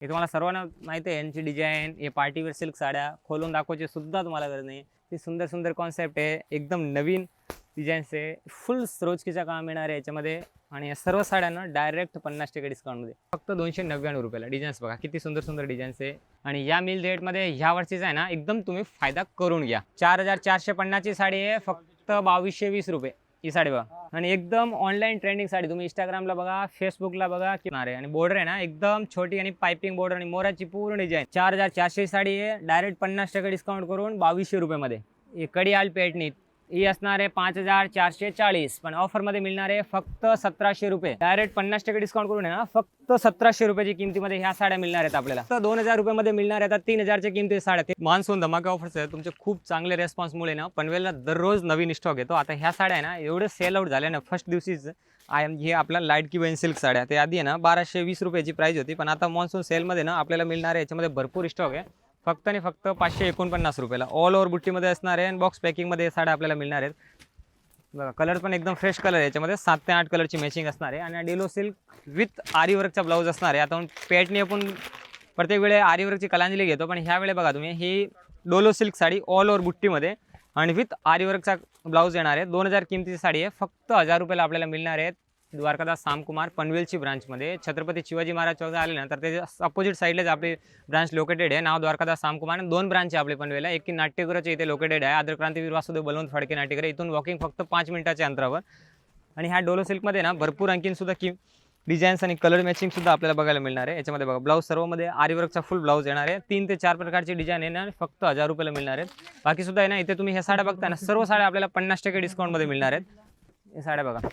हे तुम्हाला सर्वांना माहिती आहे, यांची डिझाईन हे पार्टीवेअर सिल्क साड्या खोलून दाखवायची सुद्धा तुम्हाला गरज नाही. ती सुंदर सुंदर कॉन्सेप्ट आहे, एकदम नवीन डिझाईन्स आहे, फुल रोजकीच्या काम येणार आहे याच्यामध्ये. आणि या सर्व साड्यांना डायरेक्ट 50% डिस्काउंटमध्ये फक्त 299 रुपयाला. डिझाईन्स बघा किती सुंदर सुंदर डिझाईन्स आहे. आणि या मिल रेटमध्ये ह्या वर्षीचा आहे ना, एकदम तुम्ही फायदा करून घ्या. 4450 ची साडी आहे, फक्त 2220 रुपये ही साडी बघा. आणि एकदम ऑनलाईन ट्रेंडिंग साडी, तुम्ही इंस्टाग्रामला बघा, फेसबुकला बघा किनार आहे. आणि बॉर्डर आहे ना एकदम छोटी आणि पाइपिंग बॉर्डर आणि मोराची पूर्ण डिझाईन. 4400 साडी आहे, डायरेक्ट 50% डिस्काउंट करून 2200 रुपयामध्ये. ही कडियाल पेटणी ही असणार आहे 5440, पण ऑफरमध्ये मिळणार आहे फक्त 1700 रुपये. डायरेक्ट 50% डिस्काउंट करून आहे ना, फक्त 1700 रुपयाची किमतीमध्ये ह्या साड्या मिळणार आहेत आपल्याला. तर 2000 रुपयामध्ये मिळणार आहेत 3000च्या किमती साड्या. ते मान्सून धमाका ऑफर्स आहे. तुमचे खूप चांगले रेस्पॉन्समुळे ना पनवेलला दररोज नवीन स्टॉक येतो. आता ह्या साड्या आहे ना एवढे सेल आउट झाले ना फर्स्ट दिवशीच. हे आपला लाईट की सिल्क साड्या, ते आधी आहे ना 1220 रुपयाची प्राइस होती, पण आता मान्सून सेलमध्ये ना आपल्याला मिळणार आहे याच्यामध्ये भरपूर स्टॉक आहे. फक्त आणि फक्त 549 रुपयाला ऑल ओव्हर बुट्टीमध्ये असणार आहे. आणि बॉक्स पॅकिंगमध्ये साड्या आपल्याला मिळणार आहेत बघा. कलर पण एकदम फ्रेश कलर आहे याच्यामध्ये, 7 ते 8 कलरची मॅचिंग असणार आहे. आणि डेलो सिल्क विथ आरी वर्कचा ब्लाऊज असणार आहे. आता पॅटनी आपण प्रत्येक वेळे आरी वर्कची कलांजली घेतो, पण ह्या वेळे बघा तुम्ही ही डोलो सिल्क साडी ऑल ओव्हर बुट्टीमध्ये आणि विथ आरी वर्कचा ब्लाऊज येणार आहे. 2000 किमतीची साडी आहे, फक्त 1000 रुपयाला आपल्याला मिळणार आहे. द्वारकादास सामकुमार पनवेलची ब्रांचमध्ये छत्रपती शिवाजी महाराज चौक आले ना, तर त्याच्या अपोजिट साईडलाच आपली ब्रांच लोकेटेड आहे. नाव द्वारकादास सामकुमार. आणि 2 ब्रांच आहे आपले पनवेलला. एक की नाट्यगृहाच्या इथे लोकेटेड आहे, आदर क्रांतीवीर वासुदेव बलवंत फडके नाट्यगृह, इथून वॉकिंग फक्त 5 मिनिटाच्या अंतरावर. आणि ह्या डोलो सिल्कमध्ये ना भरपूर आणखीन सुद्धा डिझाईन्स आणि कलर मॅचिंग सुद्धा आपल्याला बघायला मिळणार आहे. याच्यामध्ये बघा ब्लाऊज सर्वमध्ये आरी वर्कचा फुल ब्लाऊज येणार आहे. 3 ते 4 प्रकारची डिझाईन येणार, फक्त 1000 रुपयाला मिळणार आहेत. बाकी सुद्धा आहे ना, इथे तुम्ही ह्या साड्या बघता ना, सर्व साड्या आपल्याला 50% डिस्काउंटमध्ये मिळणार आहेत. हे साड्या बघा.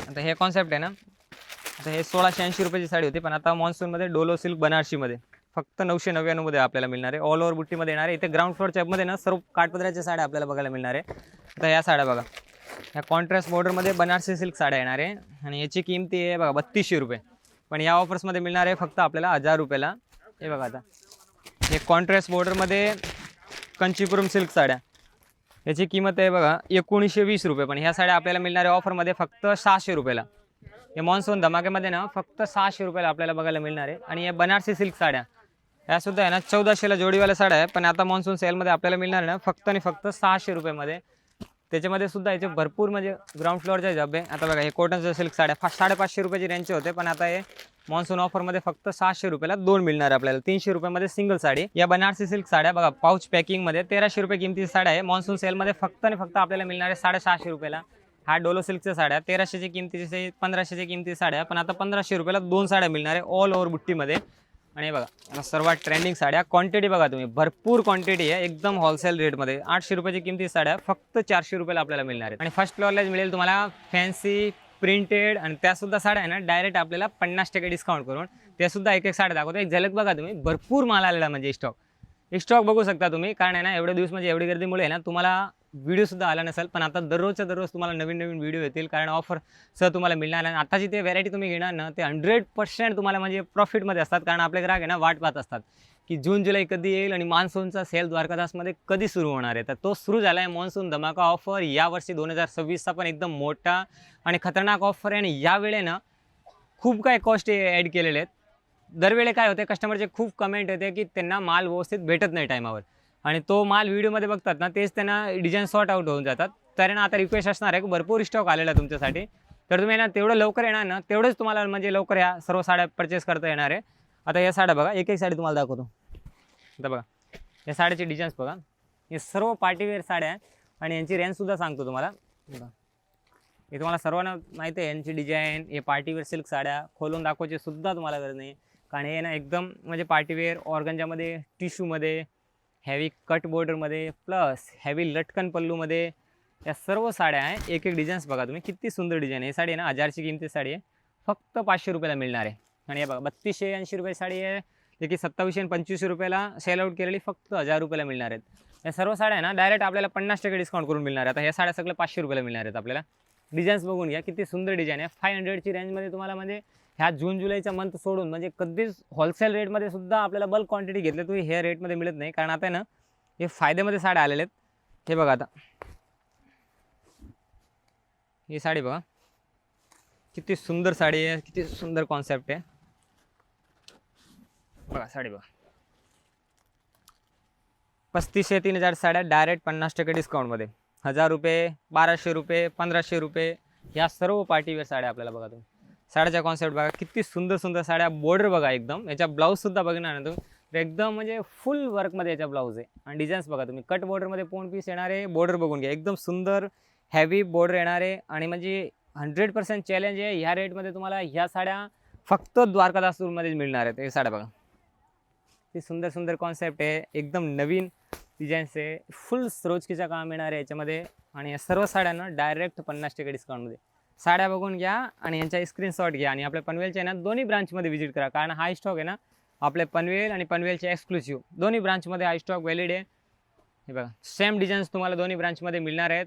आता हे कॉन्सेप्ट आहे ना, आता हे 1680 रुपयाची साडी होती, पण आता मान्सूनमध्ये डोलो सिल्क बनारसीमध्ये फक्त 999 मध्ये आपल्याला मिळणार आहे. ऑल ओव्हर बुट्टीमध्ये येणार आहे. इथे ग्राउंड फ्लोअरच्या मध्ये ना सर्व काठपदराच्या साड्या आपल्याला बघायला मिळणार आहे. आता या साड्या बघा, ह्या कॉन्ट्रास्ट बॉर्डरमध्ये बनारसी सिल्क साड्या येणार आहे. आणि याची किंमत आहे बघा 3200 रुपये, पण या ऑफर्समध्ये मिळणार आहे फक्त आपल्याला 1000 रुपयाला. हे बघा, आता हे कॉन्ट्रास्ट बॉर्डरमध्ये कंचीपुरम सिल्क साड्या, याची किंमत आहे बघा 1920 रुपये, पण ह्या साड्या आपल्याला मिळणार आहे ऑफरमध्ये फक्त 600 रुपयाला. हे मान्सून धमाक्यामध्ये ना फक्त 600 रुपयाला आपल्याला बघायला मिळणार आहे. आणि या बनारसी सिल्क साड्या ह्यासुद्धा आहे ना 1400ला जोडीवाल्या साड्या आहे, पण आता मान्सून सेलमध्ये आपल्याला मिळणार आहे ना फक्त आणि फक्त 600 रुपयामध्ये. त्याच्यामध्ये सुद्धा याचे भरपूर म्हणजे ग्राउंड फ्लोअरचे जब आहे. आता बघा हे कॉटनच्या सिल्क साड्या 550 रुपयाची रेंजचे होते, पण आता हे मान्सून ऑफरमध्ये फक्त 600 रुपयाला 2 मिळणार आहे आपल्याला. 300 रुपयामध्ये सिंगल साडी. या बनारसी सिल्क साड्या बघा पाऊच पॅकिंगमध्ये 1300 रुपये किमतीची साड्या आहे. मान्सून सेलमध्ये फक्त आणि फक्त आपल्याला मिळणार आहे 650 रुपयाला. हा डोलो सिल्कच्या साड्या 1300ची किमतीची, 1500ची किमतीची साड्या, पण आता 1500 रुपयाला 2 साड्या मिळणार आहे ऑल ओव्हर बुट्टीमध्ये. आणि बघा सर्वात ट्रेंडिंग साड्या, क्वांटिटी बघा तुम्ही, भरपूर क्वांटिटी आहे, एकदम होलसेल रेटमध्ये. 800 रुपयाची किमती साड्या फक्त 400 रुपयाला आपल्याला मिळणार आहे. आणि फर्स्ट फ्लोअरलाच मिळेल तुम्हाला फॅन्सी प्रिंटेड, आणि त्यासुद्धा साड्या आहे ना डायरेक्ट आपल्याला 50% डिस्काउंट करून. त्यासुद्धा एक एक साड्या दाखवतो. एक झलक बघा तुम्ही, भरपूर माल आलेला म्हणजे स्टॉक बघू शकता तुम्ही. कारण आहे ना एवढे दिवस म्हणजे एवढी गर्दीमुळे ना तुम्हाला व्हिडिओसुद्धा आला नसेल, पण आता दररोजच्या दररोज तुम्हाला नवीन नवीन व्हिडिओ येतील, कारण ऑफर सह तुम्हाला मिळणार आहे. आताची ते व्हरायटी तुम्ही घेणार ना, ते 100% तुम्हाला म्हणजे प्रॉफिटमध्ये असतात. कारण आपले ग्राहक आहे ना वाट पाहत असतात की जून जुलै कधी येईल आणि मान्सूनचा सेल द्वारकादासमध्ये कधी सुरू होणार आहे. तर तो सुरू झाला आहे मान्सून धमाका ऑफर. यावर्षी 2026चा पण एकदम मोठा आणि खतरनाक ऑफर आहे. आणि यावेळे ना खूप काय कॉस्ट ॲड केलेले आहेत. दरवेळी काय होते, कस्टमरचे खूप कमेंट येते की त्यांना माल व्यवस्थित भेटत नाही टायमावर, आणि तो माल व्हिडिओमध्ये बघतात ना तेच त्यांना डिझाईन सॉर्ट आउट होऊन जातात. तर ना आता रिक्वेस्ट असणार आहे की भरपूर स्टॉक आलेला आहे तुमच्यासाठी, तर तुम्ही ना तेवढं लवकर येणार ना तेवढंच तुम्हाला म्हणजे लवकर ह्या सर्व साड्या परचेस करता येणार आहे. आता या साड्या बघा, एक एक साडी तुम्हाला दाखवतो. आता बघा या साड्याचे डिझाईन्स बघा, हे सर्व पार्टीवेअर साड्या आहे. आणि यांची रेंजसुद्धा सांगतो तुम्हाला. बघा हे तुम्हाला सर्वांना माहिती आहे, यांची डिझाईन हे पार्टीवेअर सिल्क साड्या खोलून दाखवायची सुद्धा तुम्हाला गरज नाही, कारण हे ना एकदम म्हणजे पार्टीवेअर ऑर्गंजामध्ये, टिश्यूमध्ये, हॅवी कट बॉर्डरमध्ये, प्लस हॅवी लटकन पल्लूमध्ये या सर्व साड्या आहे. एक एक डिझाईन्स बघा तुम्ही, किती सुंदर डिझाईन आहे. ही साडी आहे ना 1000ची किमती साडी आहे, फक्त 500 रुपयाला मिळणार आहे. आणि हे बघा 3280 रुपये साडी आहे, जे की 2700 आणि 2500 रुपयाला सेल आउट केलेली फक्त 1000 रुपयाला मिळणार आहेत. या सर्व साड्या आहे ना डायरेक्ट आपल्याला 50% डिस्काउंट करून मिळणार आहे. आता ह्या साड्या सगळ्या 500 रुपयाला मिळणार आहेत आपल्याला. डिझाईन्स बघून घ्या, किती सुंदर डिझाईन आहे. 500ची रेंजमध्ये तुम्हाला म्हणजे ह्या जून जुलैचा मंथ सोडून म्हणजे कधीच होलसेल रेटमध्ये सुद्धा आपल्याला बल्क क्वांटिटी घेतली तुम्ही हे रेटमध्ये मिळत नाही. कारण आता आहे ना हे फायद्यामध्ये साड्या आलेले आहेत. हे बघा आता ही साडी बघा, किती सुंदर साडी आहे, किती सुंदर कॉन्सेप्ट आहे. बघा साडी बघा, 3500 3000 साड्या डायरेक्ट 50% डिस्काउंटमध्ये. 1000 रुपये, 1200 रुपये, 1500 रुपये, ह्या सर्व पार्टीवेअर साड्या आपल्याला बघा. तुम्ही साड्याचा कॉन्सेप्ट बघा, किती सुंदर सुंदर साड्या. बॉर्डर बघा एकदम, याच्या ब्लाऊजसुद्धा बघणार ना तुम्ही, एकदम म्हणजे फुल वर्कमध्ये याचा ब्लाऊज आहे. आणि डिझाईन्स बघा तुम्ही, कट बॉर्डरमध्ये पोन पीस येणार आहे. बॉर्डर बघून घ्या, एकदम सुंदर हेवी बॉर्डर येणार आहे. आणि म्हणजे 100% चॅलेंज आहे. ह्या रेटमध्ये तुम्हाला ह्या साड्या फक्त द्वारकादासमध्ये मिळणार आहेत. हे साड्या बघा, ती सुंदर सुंदर कॉन्सेप्ट आहे, एकदम नवीन डिझाईन्स आहे. फुल सरोजकीचं काम येणार आहे याच्यामध्ये. आणि या सर्व साड्यांना डायरेक्ट 50% डिस्काउंटमध्ये. साड्या बघून घ्या आणि यांचा स्क्रीनशॉट घ्या. आणि आपल्या पनवेलच्या ना दोन्ही ब्रांचमध्ये व्हिजिट करा, कारण हा स्टॉक आहे ना आपले पनवेल आणि पनवेलचे एक्सक्लुसिव्ह दोन्ही ब्रांचमध्ये हा स्टॉक व्हॅलिड आहे. हे बघा, सेम डिझाईन्स तुम्हाला दोन्ही ब्रांचमध्ये मिळणार आहेत.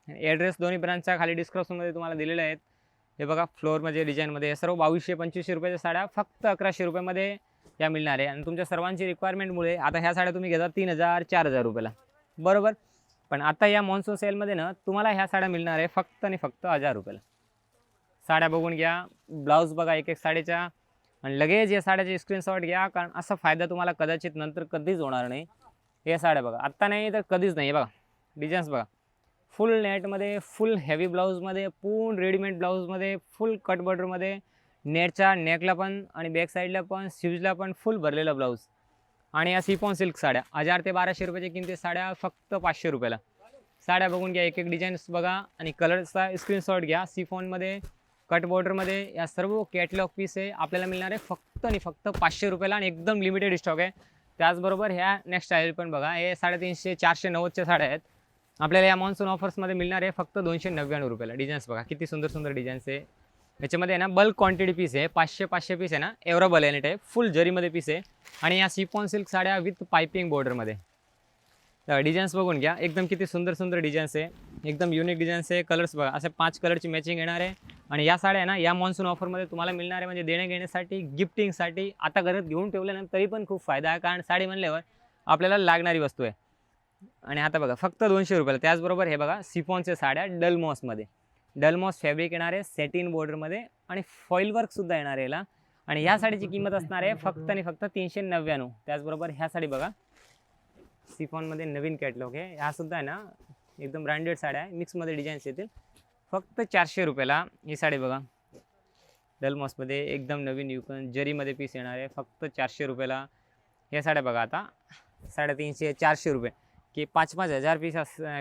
ॲड्रेस दोन्ही ब्रांचचा खाली डिस्क्रिप्शनमध्ये तुम्हाला दिलेले आहेत. हे बघा, फ्लोअरमध्ये डिझाईनमध्ये सर्व 2200-2500 रुपयाच्या साड्या फक्त 1100 रुपयामध्ये या मिळणार आहे. आणि तुमच्या सर्वांची रिक्वायरमेंटमुळे आता ह्या साड्या तुम्ही घेता 3000-4000 रुपयाला, बरोबर. पण आता या मॉन्सून सेलमध्ये ना तुम्हाला ह्या साड्या मिळणार आहे फक्त आणि फक्त 1000 रुपयाला. साड्या बघून घ्या, ब्लाऊज बघा एक एक साडीचा, आणि लगेच या साड्याचे स्क्रीनशॉट घ्या, कारण असा फायदा तुम्हाला कदाचित नंतर कधीच होणार नाही. या साड्या बघा, आत्ता नाही तर कधीच नाही. बघा डिझाईन्स बघा, फुल नेटमध्ये, फुल हेवी ब्लाऊजमध्ये, पूर्ण रेडीमेड ब्लाऊजमध्ये, फुल कट बॉर्डरमध्ये, नेटच्या नेकला पण आणि बॅक साईडला पण, स्लीव्जला पण फुल भरलेला ब्लाऊज. आणि या सिफॉन सिल्क साड्या 1000 ते 1200 रुपयाच्या किमती साड्या फक्त 500 रुपयाला. साड्या बघून घ्या, एक एक डिझाईन्स बघा आणि कलरचा स्क्रीनशॉट घ्या. सिफॉनमध्ये, कट बॉर्डरमध्ये या सर्व कॅटलॉग पीस आहे आपल्याला मिळणार आहे फक्त आणि फक्त 500 रुपयाला. आणि एकदम लिमिटेड स्टॉक आहे. त्याचबरोबर ह्या नेक्स्ट स्टाईल पण बघा, हे 350-490च्या साड्या आहेत आपल्याला या मॉन्सून ऑफर्समध्ये मिळणार आहे फक्त 299 रुपयाला. डिझाईन्स बघा, किती सुंदर सुंदर डिझाईन्स आहे. याच्यामध्ये आहे ना बल्क क्वांटिटी पीस आहे, 500 पीस आहे ना, एवढा एनी टाईप फुल जरीमध्ये पीस आहे. आणि या सिफॉन सिल्क साड्या विथ पायपिंग बॉर्डरमध्ये. डिझाईन्स बघून घ्या, एकदम किती सुंदर सुंदर डिझाईन्स आहे, एकदम युनिक डिझाईन्स आहे. कलर्स बघा, असे 5 कलरची मॅचिंग येणार आहे. आणि या साड्या आहे ना या मॉन्सून ऑफरमध्ये तुम्हाला मिळणार आहे, म्हणजे देणे घेण्यासाठी, गिफ्टिंगसाठी. आता घरात घेऊन ठेवलं ना तरी पण खूप फायदा आहे, कारण साडी म्हणल्यावर आपल्याला लागणारी वस्तू आहे. आणि आता बघा फक्त 200 रुपयाला. त्याचबरोबर हे बघा, सिफॉनच्या साड्या डलमॉसमध्ये, डलमॉस फॅब्रिक येणार आहे, सेटिन बॉर्डरमध्ये आणि फॉईल वर्कसुद्धा येणार आहे याला. आणि ह्या साडीची किंमत असणार आहे फक्त आणि फक्त 399. त्याचबरोबर ह्या साडी बघा, सिफॉनमध्ये नवीन कॅटलॉग आहे, ह्या सुद्धा आहे ना एकदम ब्रँडेड साड्या आहे, मिक्समध्ये डिझाईन्स येतील फक्त 400 रुपयाला. ही साडी बघा, डलमॉसमध्ये एकदम नवीन युकन जरीमध्ये पीस येणार आहे फक्त 400 रुपयाला. ह्या साड्या बघा, आता 350-400 रुपये की 5-5 हजार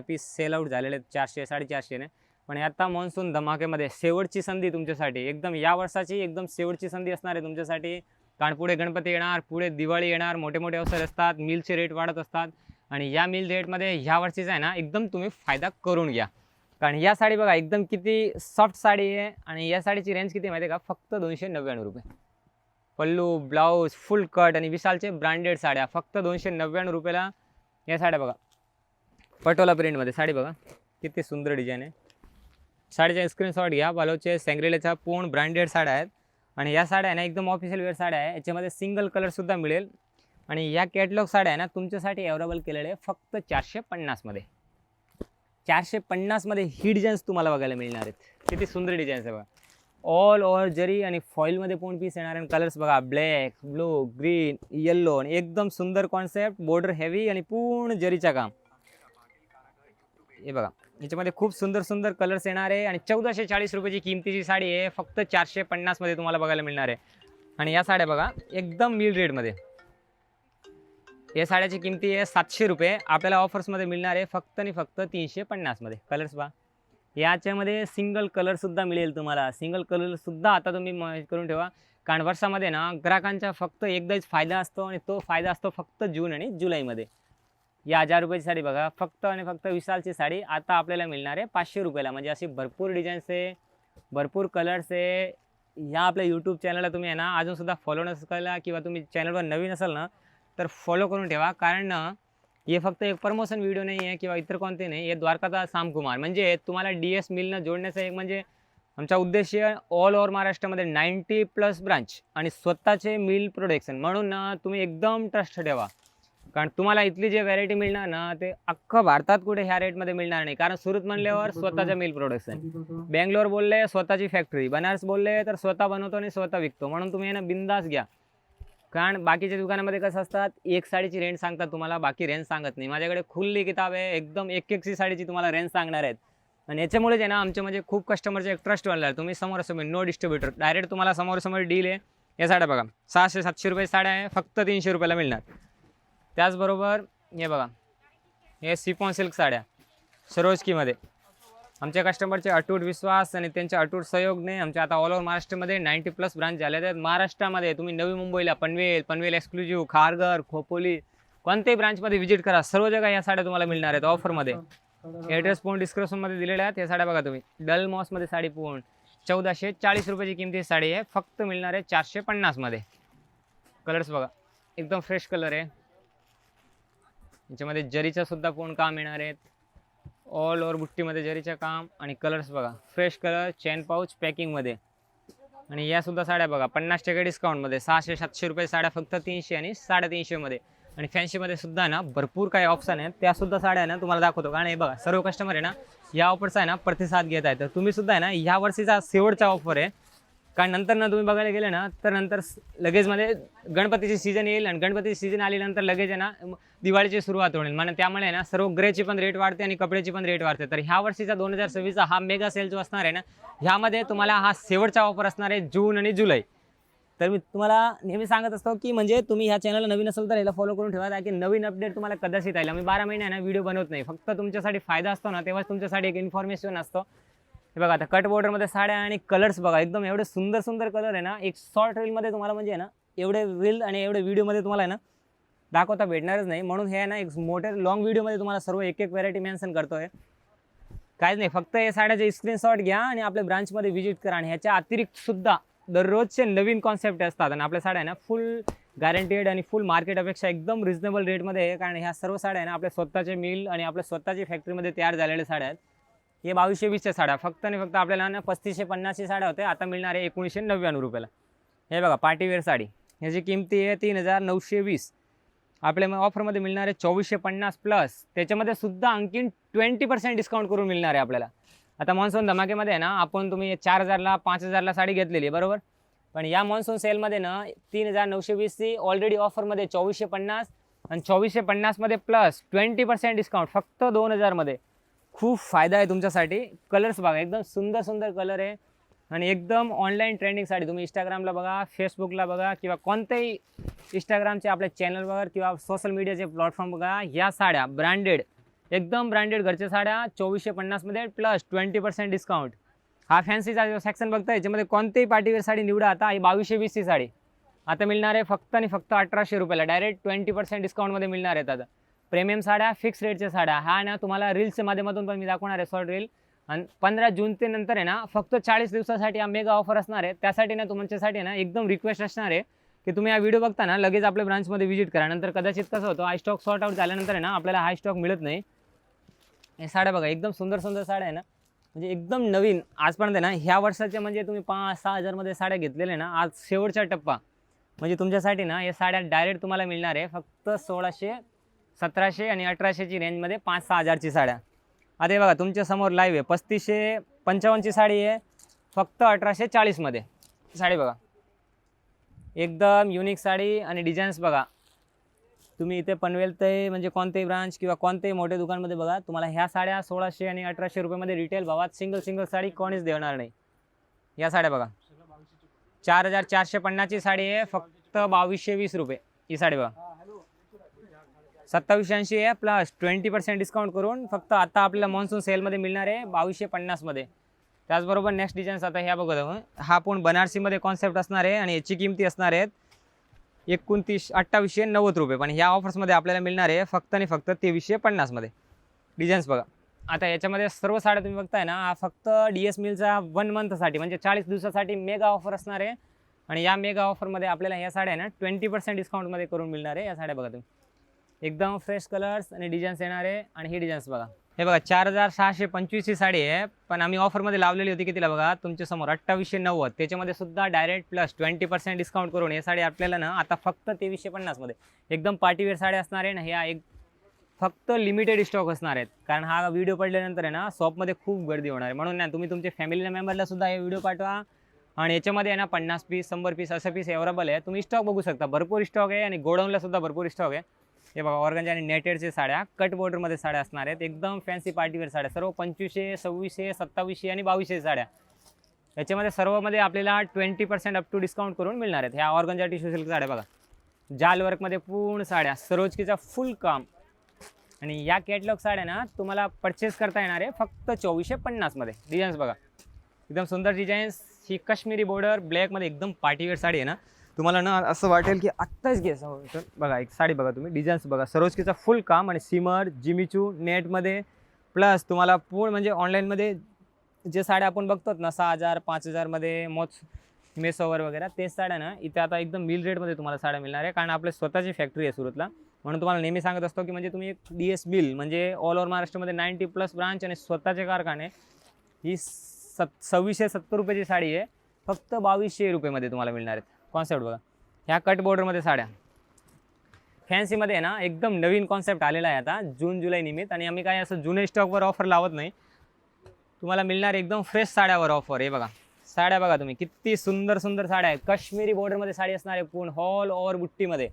पीस सेल आउट झालेले आहेत 400-450 पण आता मॉन्सून धमाकेमध्ये शेवटची संधी तुमच्यासाठी, एकदम या वर्षाची एकदम शेवटची संधी असणार आहे तुमच्यासाठी. कारण पुढे गणपती येणार, पुढे दिवाळी येणार, मोठे मोठे अवसर असतात, मिलचे रेट वाढत असतात. आणि या मिल रेटमध्ये ह्या वर्षीचा आहे ना एकदम तुम्ही फायदा करून घ्या. कारण या साडी बघा, एकदम किती सॉफ्ट साडी आहे. आणि या साडीची रेंज किती माहिती आहे का, फक्त 299 रुपये. पल्लू, ब्लाऊज, फुल कट आणि विशालचे ब्रँडेड साड्या फक्त 299 रुपयाला. या साड्या बघा, पटोला प्रिंटमध्ये साडी बघा, किती सुंदर डिझाईन आहे. साडीचा स्क्रीनशॉट घ्या. बालोचे सँग्रेलेच्या पूर्ण ब्रँडेड साड्या आहेत. आणि या साड्या आहे ना एकदम ऑफिशियल वेअर साड्या आहे, याच्यामध्ये सिंगल कलरसुद्धा मिळेल. आणि या कॅटलॉग साड्या आहे ना तुमच्यासाठी अवेलेबल केलेले आहे फक्त 450मध्ये. 450मध्ये ही डिझाईन्स तुम्हाला बघायला मिळणार आहेत. किती सुंदर डिझाईन्स आहे बघा, ऑल ओव्हर जरी आणि फॉईलमध्ये पण पीस येणार आहे. कलर्स बघा, ब्लॅक, ब्लू, ग्रीन, येल्लो आणि एकदम सुंदर कॉन्सेप्ट, बॉर्डर हेवी आणि पूर्ण जरीचा काम. हे बघा, याच्यामध्ये खूप सुंदर सुंदर कलर्स येणार आहे. आणि 1440 रुपयाची किमतीची साडी आहे फक्त 450मध्ये तुम्हाला बघायला मिळणार आहे. आणि या साड्या बघा, एकदम मिल रेटमध्ये. या साड्याची किमती आहे 700 रुपये, आपल्याला ऑफर्समध्ये मिळणार आहे फक्त आणि फक्त 350मध्ये. कलर्स पहा, याच्यामध्ये सिंगल कलरसुद्धा मिळेल तुम्हाला. सिंगल कलरसुद्धा आता तुम्ही करून ठेवा, कारण वर्षामध्ये ना ग्राहकांचा फक्त एकदाच फायदा असतो, आणि तो फायदा असतो फक्त जून आणि जुलैमध्ये. या 1000 रुपयाची साडी बघा, फक्त आणि फक्त विशालची साडी आता आपल्याला मिळणार आहे 500 रुपयाला. म्हणजे अशी भरपूर डिझाईन्स आहे, भरपूर कलर्स आहे. ह्या आपल्या यूट्यूब चॅनलला तुम्ही आहे ना अजूनसुद्धा फॉलो नसला, किंवा तुम्ही चॅनलवर नवीन असाल ना तर फॉलो करून ठेवा. कारण ना हे फक्त एक प्रमोशन व्हिडिओ नाही आहे किंवा इतर कोणते नाही, हे द्वारकादास सामकुमार म्हणजे तुम्हाला DS मिलनं जोडण्याचा एक म्हणजे आमचा उद्देश ऑल ओव्हर महाराष्ट्रामध्ये 90+ ब्रांच आणि स्वतःचे मिल प्रोडक्शन. म्हणून ना तुम्ही एकदम ट्रस्ट ठेवा, कारण तुम्हाला इथली जे व्हॅरायटी मिळणार ना ते अख्खं भारतात कुठे ह्या रेटमध्ये मिळणार नाही. कारण सुरत म्हणल्यावर स्वतःचं मिल प्रोडक्शन, बेंगलोर बोलले स्वतःची फॅक्टरी, बनारस बोलले तर स्वतः बनवतो आणि स्वतः विकतो. म्हणून तुम्ही ना बिंदास घ्या. कारण बाकीच्या दुकानामध्ये कसं असतात, एक साडीची रेंज सांगतात तुम्हाला, बाकी रेंज सांगत नाही. माझ्याकडे खुली किताब आहे, एकदम एक साडीची तुम्हाला रेंज सांगणार आहेत. आणि याच्यामुळेच आहे ना आमचे म्हणजे खूप कस्टमरचे एक ट्रस्ट वाढला आहे. तुम्ही समोरासमोर नो डिस्ट्रीब्युटर, डायरेक्ट तुम्हाला समोरासमोर डील आहे. या साड्या बघा 600-700 रुपये साड्या आहे, फक्त 300 रुपयाला मिळणार. त्याचबरोबर हे बघा, हे सिफॉन सिल्क साड्या सरोजकीमध्ये. आमच्या कस्टमरचे अटूट विश्वास आणि त्यांच्या अटूट सहयोगने आमच्या आता ऑल ओव्हर महाराष्ट्रामध्ये 90+ ब्रांच झाल्या आहेत. महाराष्ट्रामध्ये तुम्ही नवी मुंबईला पनवेल एक्सक्लुझिव्ह, खारघर, खोपोली कोणत्याही ब्रांचमध्ये व्हिजिट करा, सर्व जगा या साड्या तुम्हाला मिळणार आहेत ऑफरमध्ये. ॲड्रेस पूर्ण डिस्क्रिप्शनमध्ये दिलेल्या आहेत. या साड्या बघा तुम्ही, डल मॉसमध्ये साडी पूर्ण 1440 रुपयाची किमती साडी आहे, फक्त मिळणार आहे 450 मध्ये. कलर्स बघा, एकदम फ्रेश कलर आहे. याच्यामध्ये जरीचा सुद्धा पूर्ण काम येणार आहेत, ऑल ओव्हर बुट्टीमध्ये जरीचं काम. आणि कलर्स बघा, फ्रेश कलर, चेन पाऊच पॅकिंगमध्ये. आणि या सुद्धा साड्या बघा 50% डिस्काउंटमध्ये, 600-700 रुपये साड्या फक्त 300 आणि 350 मध्ये. आणि फॅन्सीमध्ये सुद्धा ना भरपूर काही ऑप्शन आहेत, त्यासुद्धा साड्या आहे ना तुम्हाला दाखवतो. कारण हे बघा सर्व कस्टमर आहे ना या ऑफरचा आहे ना प्रतिसाद घेत आहे. तर तुम्ही सुद्धा आहे ना ह्या वर्षीचा शेवटचा ऑफर आहे. कारण नंतर ना तुम्ही बघायला गेले ना तर नंतर लगेचमध्ये गणपतीची सीझन येईल आणि गणपतीची सीझन आल्यानंतर लगेच आहे ना दिवाळीची सुरुवात होईल. म्हणजे त्यामुळे आहे ना सर्व ग्रेची पण रेट वाढते आणि कपड्याची पण रेट वाढते. तर ह्या वर्षीचा 2026चा हा मेगा सेल जो असणार आहे ना, ह्यामध्ये तुम्हाला हा शेवटचा ऑफर असणार आहे जून आणि जुलै. तर मी तुम्हाला नेहमी सांगत असतो की म्हणजे तुम्ही ह्या चॅनलला नवीन असेल तर याला फॉलो करून ठेवा, ताकी नवीन अपडेट तुम्हाला कदाचित येईल. आम्ही 12 महिने ना व्हिडिओ बनवत नाही, फक्त तुमच्यासाठी फायदा असतो ना तेव्हाच तुमच्यासाठी एक इन्फॉर्मेशन असतो. हे बघा आता कट बॉर्डरमध्ये साड्या आणि कलर्स बघा, एकदम एवढे सुंदर सुंदर कलर आहे ना. एक शॉर्ट रीलमध्ये तुम्हाला म्हणजे आहे ना एवढे रील आणि एवढे व्हिडिओमध्ये तुम्हाला आहे ना दाखवता भेटणारच नाही. म्हणून हे आहे ना एक मोठ्या लॉंग व्हिडिओमध्ये तुम्हाला सर्व एक व्हरायटी मेन्शन करतोय. काहीच नाही, फक्त हे साड्याचे स्क्रीनशॉट घ्या आणि आपल्या ब्रांचमध्ये व्हिजिट करा. आणि ह्याच्या अतिरिक्त सुद्धा दररोजचे नवीन कॉन्सेप्ट असतात. आणि आपल्या साड्या आहे ना फुल गॅरंटेड आणि फुल मार्केटापेक्षा एकदम रिजनेबल रेटमध्ये आहे. कारण ह्या सर्व साड्या आहे ना आपल्या स्वतःचे मिल आणि आपल्या स्वतःची फॅक्टरीमध्ये तयार झालेल्या साड्या आहेत. हे 2220च्या साड्या फक्त आणि फक्त आपल्याला ना 3550ची साड्या होते, आता मिळणार आहे 1999 रुपयाला. हे बघा पार्टीवेअर साडी, ह्याची किमती आहे 3920. आपल्या ऑफरमध्ये मिळणार आहे 2450 प्लस. त्याच्यामध्ये सुद्धा आणखीन 20% डिस्काउंट करून मिळणार आहे आपल्याला. आता मॉन्सून धमाकेमध्ये आहे ना आपण तुम्ही 4000ला 5000ला साडी घेतलेली आहे बरोबर, पण या मॉन्सून सेलमध्ये ना 3920ची ऑलरेडी ऑफरमध्ये 2450 आणि 2450मध्ये प्लस 20% डिस्काउंट फक्त 2000 मध्ये. खूप फायदा आहे तुमच्यासाठी. कलर्स बघा, एकदम सुंदर सुंदर कलर आहे आणि एकदम ऑनलाईन ट्रेंडिंग साडी. तुम्ही इंस्टाग्रामला बघा, फेसबुकला बघा किंवा कोणत्याही इंस्टाग्रामचे आपल्या चॅनलवर किंवा सोशल मीडियाचे प्लॅटफॉर्म बघा, या साड्या ब्रँडेड, एकदम ब्रँडेड घरच्या साड्या 2450 मध्ये प्लस 20% डिस्काउंट. हा फॅन्सीचा जो सेक्शन बघता याच्यामध्ये कोणतेही पार्टीवेअर साडी निवडा. आता ही 2220ची साडी आता मिळणार आहे फक्त आणि फक्त 1800 रुपयाला, डायरेक्ट 20% डिस्काउंटमध्ये मिळणार आहेत. आता प्रीमियम साड्या, फिक्स रेटच्या साड्या, हा ना तुम्हाला रील्सच्या माध्यमातून पण मी दाखवणार आहे शॉर्ट रील. आणि 15 जून ते नंतर आहे ना फक्त 40 दिवसासाठी हा मेगा ऑफर असणार आहे. त्यासाठी ना तुमच्यासाठी ना एकदम रिक्वेस्ट असणार आहे की तुम्ही हा व्हिडिओ बघता ना लगेच आपल्या ब्रांचमध्ये व्हिजिट करा. नंतर कदाचित कसं होतं, हाय स्टॉक सॉर्ट आउट झाल्यानंतर आहे ना आपल्याला हाय स्टॉक मिळत नाही. हे साड्या बघा, एकदम सुंदर सुंदर साड्या आहे ना, म्हणजे एकदम नवीन आजपर्यंत आहे ना. ह्या वर्षाच्या म्हणजे तुम्ही 5-6 हजारमध्ये साड्या घेतलेल्या ना, आज शेवटचा टप्पा म्हणजे तुमच्यासाठी ना या साड्या डायरेक्ट तुम्हाला मिळणार आहे फक्त 1600, 1700 आणि 1800ची रेंजमध्ये 5-6 हजारची साड्या. आता हे बघा तुमच्या समोर लाईव्ह आहे, 3555ची साडी आहे फक्त 1840 मध्ये. साडी बघा, एकदम युनिक साडी आणि डिझाईन्स बघा. तुम्ही इथे पनवेल ते म्हणजे कोणतेही ब्रांच किंवा कोणतेही मोठे दुकानमध्ये बघा, तुम्हाला ह्या साड्या 1600 आणि 1800 रुपयामध्ये रिटेल भावात सिंगल साडी कोणीच देणार नाही. या साड्या बघा 4450ची साडी आहे फक्त 2220 रुपये. ही साडी बघा 2780 आहे प्लस 20% डिस्काउंट करून फक्त आता आपल्याला मॉन्सून सेलमध्ये मिळणार आहे 2250 मध्ये. त्याचबरोबर नेक्स्ट डिझाईन्स आता ह्या बघा, हा पण बनारसीमध्ये कॉन्सेप्ट असणार आहे आणि याची किमती असणार आहेत 2890 रुपये. पण ह्या ऑफर्समध्ये आपल्याला मिळणार आहे फक्त आणि फक्त 2350 मध्ये. डिझाईन्स बघा, आता याच्यामध्ये सर्व साड्या तुम्ही बघताय ना, हा फक्त DS मिलचा 1 मंथसाठी म्हणजे 40 दिवसासाठी मेगा ऑफर असणार आहे. आणि या मेगा ऑफरमध्ये आपल्याला ह्या साड्या आहे ना 20% डिस्काउंटमध्ये करून मिळणार आहे. या साड्या बघा तुम्ही, एकदम फ्रेश कलर्स आणि डिझाईन्स येणार आहे. आणि ही डिझाईन्स बघा, हे बघा 4625ची साडी आहे, पण आम्ही ऑफरमध्ये लावलेली होती कितीला बघा तुमच्यासमोर 2890. त्याच्यामध्ये सुद्धा डायरेक्ट प्लस 20% डिस्काउंट करून हे साडी आपल्याला ना आता फक्त 2350 मध्ये एकदम पार्टीवेअर साड्या असणार आहे ना. ह्या एक फक्त लिमिटेड स्टॉक असणार आहेत, कारण हा व्हिडिओ पडल्यानंतर आहे ना शॉपमध्ये खूप गर्दी होणार आहे. म्हणून ना तुम्ही तुमच्या फॅमिली मेंबरला सुद्धा हे व्हिडिओ पाठवा. आणि याच्यामध्ये आहे ना 50 पीस 100 पीस असं पीस अवेलेबल आहे. तुम्ही स्टॉक बघू शकता, भरपूर स्टॉक आहे आणि गोडाऊनला सुद्धा भरपूर स्टॉक आहे. हे बघा ऑर्गन्जा आणि नेटेडचे साड्या, कट बॉर्डरमध्ये साड्या असणार आहेत, एकदम फॅन्सी पार्टीवेअर साड्या, सर्व 2500, 2600, 2700 आणि 2200 साड्या. याच्यामध्ये सर्वमध्ये आपल्याला 20% अप टू डिस्काउंट करून मिळणार आहेत. ह्या ऑर्गन्जा टिश्यू सिल्क साड्या बघा, जाल वर्कमध्ये पूर्ण साड्या, सरोजकीचा फुल काम. आणि या कॅटलॉग साड्या ना तुम्हाला परचेस करता येणार आहे फक्त 2450 मध्ये. डिझाईन्स बघा, एकदम सुंदर डिझाईन्स. ही काश्मीरी बॉर्डर ब्लॅकमध्ये एकदम पार्टीवेअर साडी आहे ना, तुम्हाला ना असं वाटेल की आत्ताच घ्यायचं. बघा एक साडी बघा तुम्ही, डिझाईन्स बघा, सरोजकीचा फुल काम आणि सिमर जिमीचू नेटमध्ये. प्लस तुम्हाला पूर्ण म्हणजे ऑनलाईनमध्ये जे साड्या आपण बघतो ना 6000 5000मध्ये मेसोवर वगैरे, तेच साड्या ना इथे आता एकदम मिल रेटमध्ये तुम्हाला साड्या मिळणार आहे. कारण आपली स्वतःची फॅक्टरी आहे सुरतला, म्हणून तुम्हाला नेहमी सांगत असतो की म्हणजे तुम्ही एक DS बिल म्हणजे ऑल ओव्हर महाराष्ट्रामध्ये 90+ ब्रांच आणि स्वतःचे कारखाने. ही 2670 रुपयाची साडी आहे, फक्त 2200 रुपयेमध्ये तुम्हाला मिळणार आहेत. कॉन्सेप्ट बघा, ह्या कट बॉर्डरमध्ये साड्या फॅन्सीमध्ये आहे ना, एकदम नवीन कॉन्सेप्ट आलेला आहे आता जून जुलै निमित्त. आणि आम्ही काय असं जुने स्टॉकवर ऑफर लावत नाही, तुम्हाला मिळणार एकदम फ्रेश साड्यावर ऑफर. हे बघा साड्या बघा तुम्ही, किती सुंदर सुंदर साड्या आहेत. काश्मीरी बॉर्डरमध्ये साडी असणार आहे, पूर्ण हॉल ओव्हर बुट्टीमध्ये.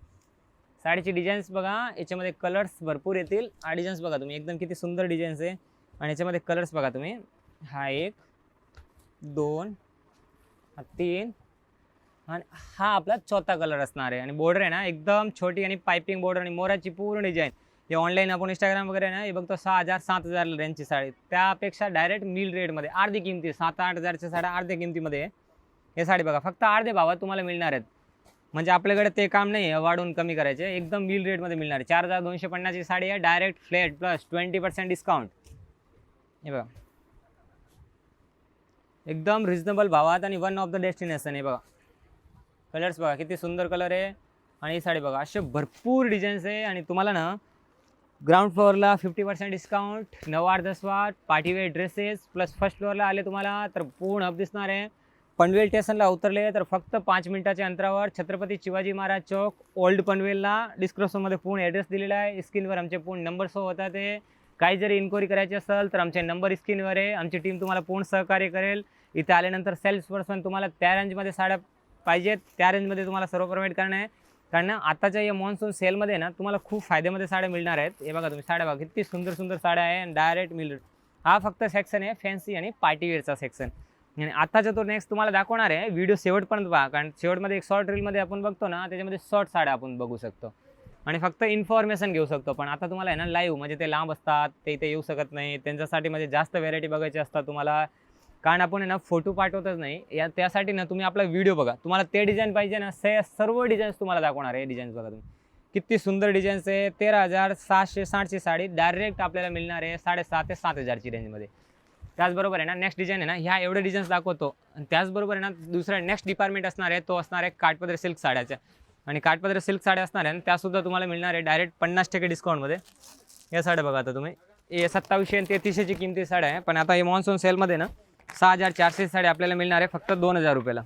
साडीची डिझाईन्स बघा, याच्यामध्ये कलर्स भरपूर येतील. हा डिझाईन्स बघा तुम्ही, एकदम किती सुंदर डिझाईन्स आहे. आणि याच्यामध्ये कलर्स बघा तुम्ही, हा 1 2 हा 3 आणि हा आपला चौथा कलर असणार आहे. आणि बॉर्डर आहे ना एकदम छोटी आणि पायपिंग बॉर्डर आणि मोराची पूर्ण डिझाईन. हे ऑनलाईन आपण इंस्टाग्राम वगैरे ना हे बघतो 6000 7000 रेंजची साडी, त्यापेक्षा डायरेक्ट मिल रेटमध्ये अर्धी किमती, 7-8 हजारच्या साड्या अर्ध्या किमतीमध्ये हे साडी बघा, फक्त अर्धे भावात तुम्हाला मिळणार आहेत. म्हणजे आपल्याकडे ते काम नाही आहे वाढवून कमी करायचे, एकदम मिल रेटमध्ये मिळणार आहे. 4250ची साडी आहे, डायरेक्ट फ्लॅट प्लस 20% डिस्काउंट. हे बघा एकदम रिजनेबल भावात आणि वन ऑफ द डेस्टिनेशन. हे बघा कलर्स बघा, किती सुंदर कलर आहे. आणि ही साडी बघा, असे भरपूर डिझाईन्स आहे. आणि तुम्हाला ना ग्राउंड फ्लोअरला 50% डिस्काउंट, नवार दसवार पार्टीवेअर ड्रेसेस, प्लस फर्स्ट फ्लोअरला आले तुम्हाला तर पूर्ण अप दिसणार आहे. पनवेल स्टेशनला उतरले तर फक्त 5 मिनिटाच्या अंतरावर छत्रपती शिवाजी महाराज चौक ओल्ड पनवेलला. डिस्क्रिप्शनमध्ये पूर्ण ॲड्रेस दिलेला आहे, स्क्रीनवर आमचे पूर्ण नंबर शो होतात. ते काही जरी इन्क्वायरी करायची असेल तर आमचे नंबर स्क्रीनवर आहे, आमची टीम तुम्हाला पूर्ण सहकार्य करेल. इथे आल्यानंतर सेल्स पर्सन तुम्हाला त्या रेंजमध्ये साड्या पाहिजेत त्या रेंजमध्ये तुम्हाला सर्व प्रोव्हाइड करणं आहे. कारण आताच्या या मॉन्सून सेलमध्ये ना तुम्हाला खूप फायद्यामध्ये साड्या मिळणार आहेत. हे बघा तुम्ही साड्या बघा, किती सुंदर सुंदर साड्या आहे आणि डायरेक्ट मिल रेट. हा फक्त सेक्शन आहे फॅन्सी आणि पार्टीवेअरचा सेक्शन. आणि आताचा तो नेक्स्ट तुम्हाला दाखवणार आहे, व्हिडिओ शेवटपर्यंत पहा. कारण शेवटमध्ये एक शॉर्ट रीलमध्ये आपण बघतो ना, त्याच्यामध्ये शॉर्ट साड्या आपण बघू शकतो आणि फक्त इन्फॉर्मेशन घेऊ शकतो. पण आता तुम्हाला आहे ना लाईव्ह, म्हणजे ते लांब असतात, ते इथे येऊ शकत नाही, त्यांच्यासाठी म्हणजे जास्त व्हेरायटी बघायची असतात तुम्हाला. कारण आपण आहे ना फोटो पाठवतच नाही या, त्यासाठी ना तुम्ही आपला व्हिडिओ बघा. तुम्हाला ते डिझाईन पाहिजे ना, सर्व डिझाईन्स तुम्हाला दाखवणार आहे. डिझाईन्स बघा तुम्ही, किती सुंदर डिझाईन्स आहे. 13760ची साडी डायरेक्ट आपल्याला मिळणार आहे 7,500 ते 7,000ची रेंजमध्ये. त्याचबरोबर आहे ना नेक्स्ट डिझाईन आहे ना, ह्या एवढे डिझाईन्स दाखवतो. आणि त्याचबरोबर आहे ना दुसरा नेक्स्ट डिपार्टमेंट असणार आहे, तो असणार आहे काठपदर सिल्क साड्याच्या. आणि काठपदर सिल्क साड्या असणार आहे, त्यासुद्धा तुम्हाला मिळणार आहे डायरेक्ट 50% डिस्काउंटमध्ये. या साड्या बघा आता तुम्ही, हे 2700 आणि 3300ची किमती साड्या आहे. पण आता हे मॉन्सून सेलमध्ये ना 6400 साडी आपल्याला मिळणार आहे फक्त 2000 रुपयाला.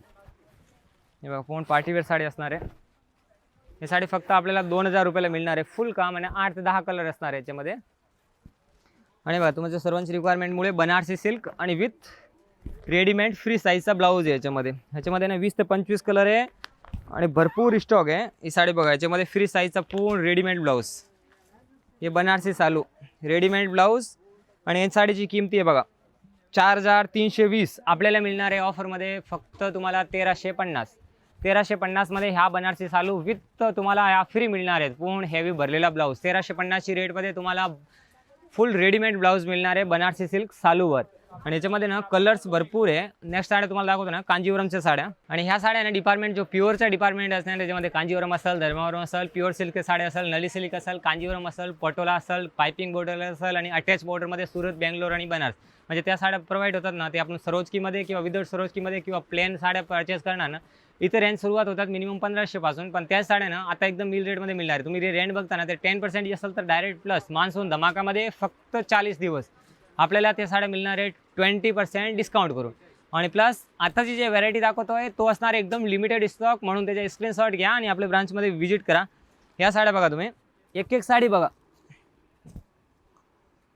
हे बघा पूर्ण पार्टीवेअर साडी असणार आहे. ही साडी फक्त आपल्याला 2000 रुपयाला मिळणार आहे. फुल काम आणि 8 ते 10 कलर असणार आहे याच्यामध्ये. आणि बघा तुमच्या सर्वांची रिक्वायरमेंटमुळे बनारसी सिल्क आणि विथ रेडीमेड फ्री साईजचा ब्लाऊज आहे याच्यामध्ये. ह्याच्यामध्ये ना 20 ते 25 कलर आहे आणि भरपूर स्टॉक आहे. ही साडी बघा, याच्यामध्ये फ्री साईजचा पूर्ण रेडीमेड ब्लाऊज. हे बनारसी चालू रेडीमेड ब्लाऊज. आणि या साडीची किमती आहे बघा 4320 आपल्याला मिळणार आहे ऑफरमध्ये फक्त तुम्हाला 1350. 1350मध्ये ह्या बनारसी चालू विथ तुम्हाला ह्या फ्री मिळणार आहेत पूर्ण हेवी भरलेला ब्लाऊज. 1350ची रेटमध्ये तुम्हाला फुल रेडीमेड ब्लाऊज मिळणार आहे बनारसी सिल्क चालूवर. आणि याच्यामध्ये ना कलर्स भरपूर आहे. नेक्स्ट साड्या तुम्हाला दाखवतो ना कांजीवरमच्या साड्या. आणि ह्या साड्या ना डिपार्टमेंट जो प्युअरचा डिपार्टमेंट असणार, त्याच्यामध्ये कांजीवरम असेल, धर्मावरम असेल, प्युअर सिल्क साड्या असेल, नली सिल्क असेल, कांजीवरम असेल, पटोला असेल, पायपिंग बॉर्डर असेल आणि अटॅच बॉर्डरमध्ये सुरत, बेंगलोर आणि बनारस. म्हणजे त्या साड्या प्रोव्हाइड होतात ना, ते आपण सरोजकीमध्ये किंवा विदाउट सरोजकीमध्ये किंवा प्लेन साड्या परचेस करणार ना, इथे रेंज सुरुवात होतात मिनिमम 1500 पासून. पण त्याच साड्या ना आता एकदम मिल रेटमध्ये मिळणार आहे. तुम्ही रेंट बघता ना ते 10% असेल तर डायरेक्ट प्लस मान्सून धमाकामध्ये फक्त 40 दिवस आपल्याला त्या साड्या मिळणार आहे 20% डिस्काउंट करून. आणि प्लस आताची जे व्हरायटी दाखवतोय तो असणार एकदम लिमिटेड स्टॉक, म्हणून त्याचे स्क्रीनशॉट घ्या आणि आपल्या ब्रांचमध्ये व्हिजिट करा. ह्या साड्या बघा तुम्ही, एक एक साडी बघा.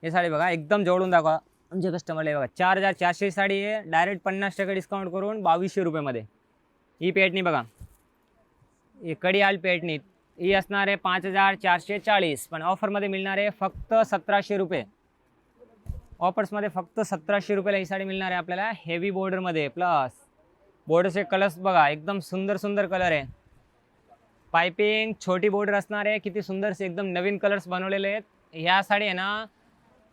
हे साडी बघा एकदम जवळून दाखवा. आमच्या कस्टमरला बघा 4400 साडी आहे, डायरेक्ट 50% डिस्काउंट करून 2200 रुपयामध्ये. ही पेटणी बघा, ही कडियाल पेटणी, ही असणार आहे 5440, पण ऑफरमध्ये मिळणार आहे फक्त 1700 रुपये. ऑफर्समध्ये फक्त 1700 रुपयाला ही साडी मिळणार आहे आपल्याला, हेवी बॉर्डरमध्ये. प्लस बॉर्डरचे कलर्स बघा, एकदम सुंदर सुंदर कलर आहे. पाइपिंग छोटी बॉर्डर असणार आहे, किती सुंदरसे एकदम नवीन कलर्स बनवलेले आहेत. ह्या साडी आहे ना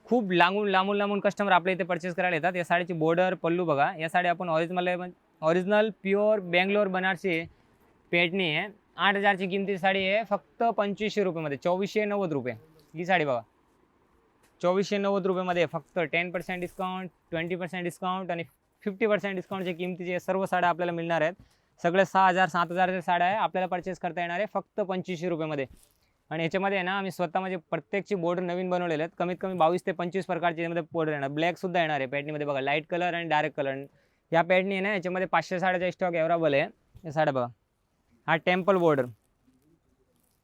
खूप लांबून कस्टमर आपल्या इथे परचेस करायला येतात. या साडीची बॉर्डर पल्लू बघा. या साडी आपण ओरिजिनल प्युअर बेंगलोर बनारसी पेटणी आहे. 8000ची किमती साडी आहे, फक्त 2500 रुपयामध्ये, 2490 रुपये. ही साडी बघा 2490 रुपयामध्ये फक्त 10% डिस्काउंट, 20% डिस्काउंट आणि 50% डिस्काउंटच्या किमतीचे सर्व साड्या आपल्याला मिळणार आहेत. सगळे 6000 7000च्या साड्या आहे, आपल्याला परचेस करता येणार आहे फक्त 2500 रुपयामध्ये. आणि याच्यामध्ये आहे ना आम्ही स्वतः म्हणजे प्रत्येकची बॉर्डर नवीन बनवलेले आहेत. कमीत कमी 22 ते 25 प्रकारचे याच्यामध्ये बॉर्डर येणार. ब्लॅकसुद्धा येणार आहे पॅटर्नमध्ये बघा, लाईट कलर आणि डार्क कलर. या पॅटर्नी आहे ना याच्यामध्ये 500 साड्याचा स्टॉक अवेलेबल आहे. या साड्या बघा, हा टेम्पल बॉर्डर,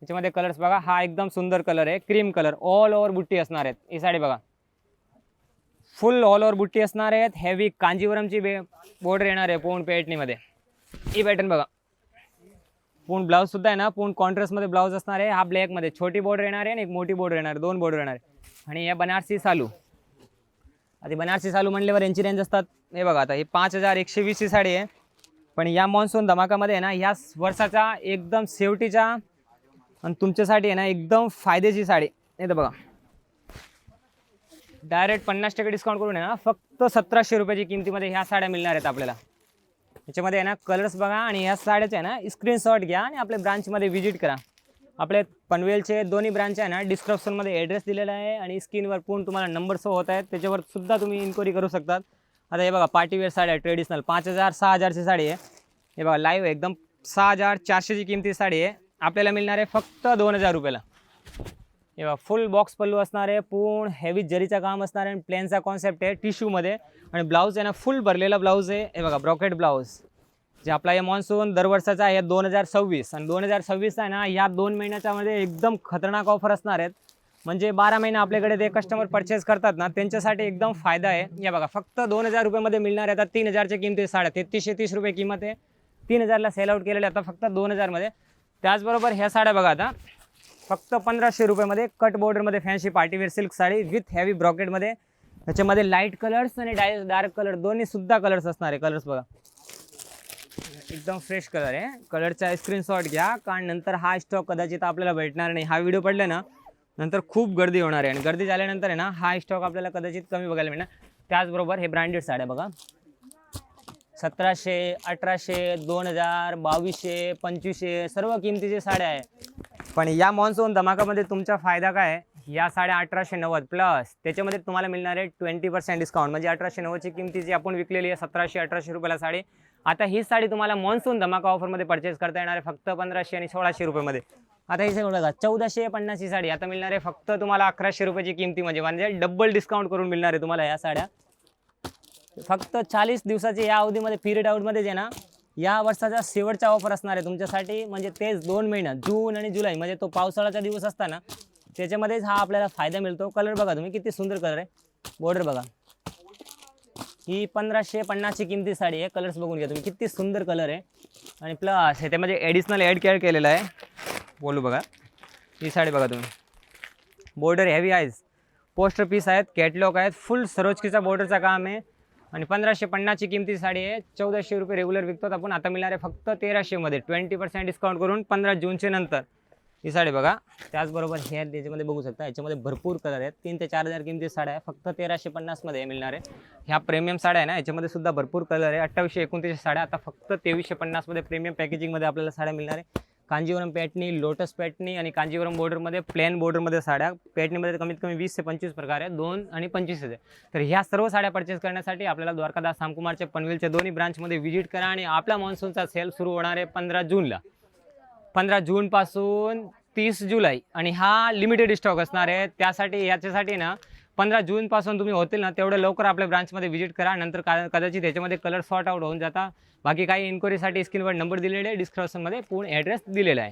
याच्यामध्ये कलर्स बघा. हा एकदम सुंदर कलर आहे, क्रीम कलर, ऑल ओव्हर बुट्टी असणार आहेत. ही साडी बघा, फुल ऑल ओव्हर बुट्टी असणार आहेत. हेवी कांजीवरमची बॉर्डर येणार आहे पूर्ण पॅटर्नीमध्ये. ही पॅटर्न बघा, पूर्ण ब्लाऊज सुद्धा आहे ना पूर्ण कॉन्ट्रास्टमध्ये ब्लाऊज असणार आहे. हा ब्लॅकमध्ये छोटी बॉर्डर येणार आहे आणि एक मोठी बॉर्डर येणार आहे, 2 बॉर्डर येणार आहे. आणि या बनारसी सालू, आता बनारसी सालू म्हणल्यावर यांची रेंज असतात. हे बघा, आता ही 5120 ही साडी आहे, पण या मॉन्सून धमाकामध्ये आहे ना ह्या वर्षाचा एकदम शेवटीचा आणि तुमच्यासाठी आहे ना एकदम फायद्याची साडी. हे तर बघा, डायरेक्ट 50% डिस्काउंट करून आहे ना फक्त 1700 रुपयाची किमतीमध्ये ह्या साड्या मिळणार आहेत आपल्याला. याच्यामध्ये आहे ना कलर्स बघा आणि ह्या साड्याचे आहे ना स्क्रीनशॉट घ्या आणि आपल्या ब्रांचमध्ये व्हिजिट करा. आपले पनवेलचे दोन्ही ब्रांच आहे ना डिस्क्रिप्शनमध्ये ॲड्रेस दिलेला आहे आणि स्क्रीनवर पूर्ण तुम्हाला नंबर शो होत आहेत, त्याच्यावर सुद्धा तुम्ही इन्क्वायरी करू शकतात. आता हे बघा पार्टीवेअर साडी आहे, ट्रेडिशनल 5000 6000ची साडी आहे. हे बघा लाईव्ह एकदम 6400ची किमती साडी आहे, आपल्याला मिळणार आहे फक्त 2000 रुपयाला. हे बघा फुल बॉक्स पल्लू असणार आहे, पूर्ण हेवी जरीचा काम असणार आहे, प्लेनचा कॉन्सेप्ट आहे टिश्यूमध्ये. आणि ब्लाऊज आहे ना फुल भरलेला ब्लाऊज आहे. हे बघा ब्रॉकेट ब्लाऊज, जे आपला हे मॉन्सून दरवर्षाचा आहे 2026 आणि 2026 आहे ना या 2 महिन्याच्यामध्ये एकदम खतरनाक ऑफर असणार आहेत. म्हणजे 12 महिने आपल्याकडे ते कस्टमर परचेस करतात ना त्यांच्यासाठी एकदम फायदा आहे. या बघा फक्त 2000 रुपयामध्ये मिळणार आहे. आता 3000च्या किमती साड्या 3330 रुपये किंमत आहे, 3000ला सेल आउट केलेले आता फक्त 2000मध्ये. त्याचबरोबर ह्या साड्या बघा आता फक्त 1500 रुपयामध्ये कट बॉर्डरमध्ये fancy partywear silk sari with heavy ब्रॉकेटमध्ये. त्याच्यामध्ये लाईट कलर्स आणि डार्क कलर दोन्ही सुद्धा कलर्स असणार आहे. कलर्स बघा एकदम फ्रेश कलर आहे. कलरचा स्क्रीनशॉट घ्या, कारण नंतर हा स्टॉक कदाचित आपल्याला भेटणार नाही. हा व्हिडिओ पडला ना नंतर खूप गर्दी होणार आहे आणि गर्दी झाल्यानंतर आहे ना हा स्टॉक आपल्याला कदाचित कमी बघायला मिळणार. त्याचबरोबर हे ब्रँडेड साड्या बघा 1700 1800 2000 2200 2500 सर्व किमतीचे साड्या आहे. पण या मॉन्सून धमाकामध्ये तुमचा फायदा काय आहे, या साड्या 1890 प्लस त्याच्यामध्ये तुम्हाला मिळणार आहे 20% डिस्काउंट. म्हणजे 1890ची किमतीची आपण विकलेली आहे 1700 1800 रुपयाला साडी. आता ही साडी तुम्हाला मॉन्सून धमाका ऑफरमध्ये परचेस करता येणार आहे फक्त 1500 आणि 1600 रुपयामध्ये. आता ही सगळं बघा 1450 ही साडी आता मिळणार आहे फक्त तुम्हाला 1100 रुपयाची किमती. म्हणजे डबल डिस्काउंट करून मिळणार आहे तुम्हाला या साड्या. फक्त 40 दिवसाची या अवधीमध्ये पिरियड आउटमध्ये जे ना या वर्षाचा शेवटचा ऑफर असणार आहे तुमच्यासाठी. म्हणजे तेच 2 महिना जून आणि जुलै म्हणजे तो पावसाळ्याचा दिवस असताना त्याच्यामध्येच हा आपल्याला फायदा मिळतो. कलर बघा तुम्ही किती सुंदर कलर आहे, बॉर्डर बघा. ही 1550ची किमती साडी आहे. कलर्स बघून घ्या तुम्ही किती सुंदर कलर आहे. आणि प्लस ह्याच्यामध्ये ॲडिशनल केलेलं आहे बोलू बघा. ही साडी बघा तुम्ही, बॉर्डर हेवी आहे, पोस्टर पीस आहेत, कॅटलॉग आहेत, फुल सरोजकीचा बॉर्डरचा काम आहे. आणि 1550ची किमती साडी आहे. 1400 रुपये रेग्युलर विकतो आपण, आता मिळणार आहे फक्त 1300मध्ये 20% डिस्काउंट करून 15 जूनच्या नंतर. ही साडी बघा. त्याचबरोबर हे याच्यामध्ये बघू शकता, याच्यामध्ये भरपूर कलर आहेत. 3 ते 4000 किमती साड्या आहे, फक्त 1350मध्ये मिळणार आहे. ह्या प्रीमियम साड्या आहे ना याच्यामध्ये सुद्धा भरपूर कलर आहे. 2829 साड्या आता फक्त 2350मध्ये प्रीमियम पॅकेजिंगमध्ये आपल्याला साड्या मिळणार आहे. कांजीवरम पॅटर्नी, लोटस पॅटर्नी आणि कांजीवरम बॉर्डरमध्ये प्लेन बॉर्डरमध्ये साड्या. पॅटर्नीमध्ये कमीत कमी 20 ते 25 प्रकार आहे, 2 आणि 25 आहे. तर ह्या सर्व साड्या परचेस करण्यासाठी आपल्याला द्वारकादास सामकुमारच्या पनवेलच्या दोन्ही ब्रांचमध्ये व्हिजिट करा. आणि आपला मॉन्सूनचा सेल सुरू होणार आहे 15 जूनला, 15 जूनपासून 30 जुलै. आणि हा लिमिटेड स्टॉक असणार आहे. याच्यासाठी ना 15 जूनपासून तुम्ही होतील ना तेवढं लवकर आपल्या ब्रांचमध्ये व्हिजिट करा. नंतर कदाचित याच्यामध्ये कलर सॉर्ट आउट होऊन जाता. बाकी काही इन्क्वायरीसाठी स्क्रीनवर नंबर दिलेले आहे, डिस्क्रिप्शनमध्ये पूर्ण ॲड्रेस दिलेला आहे.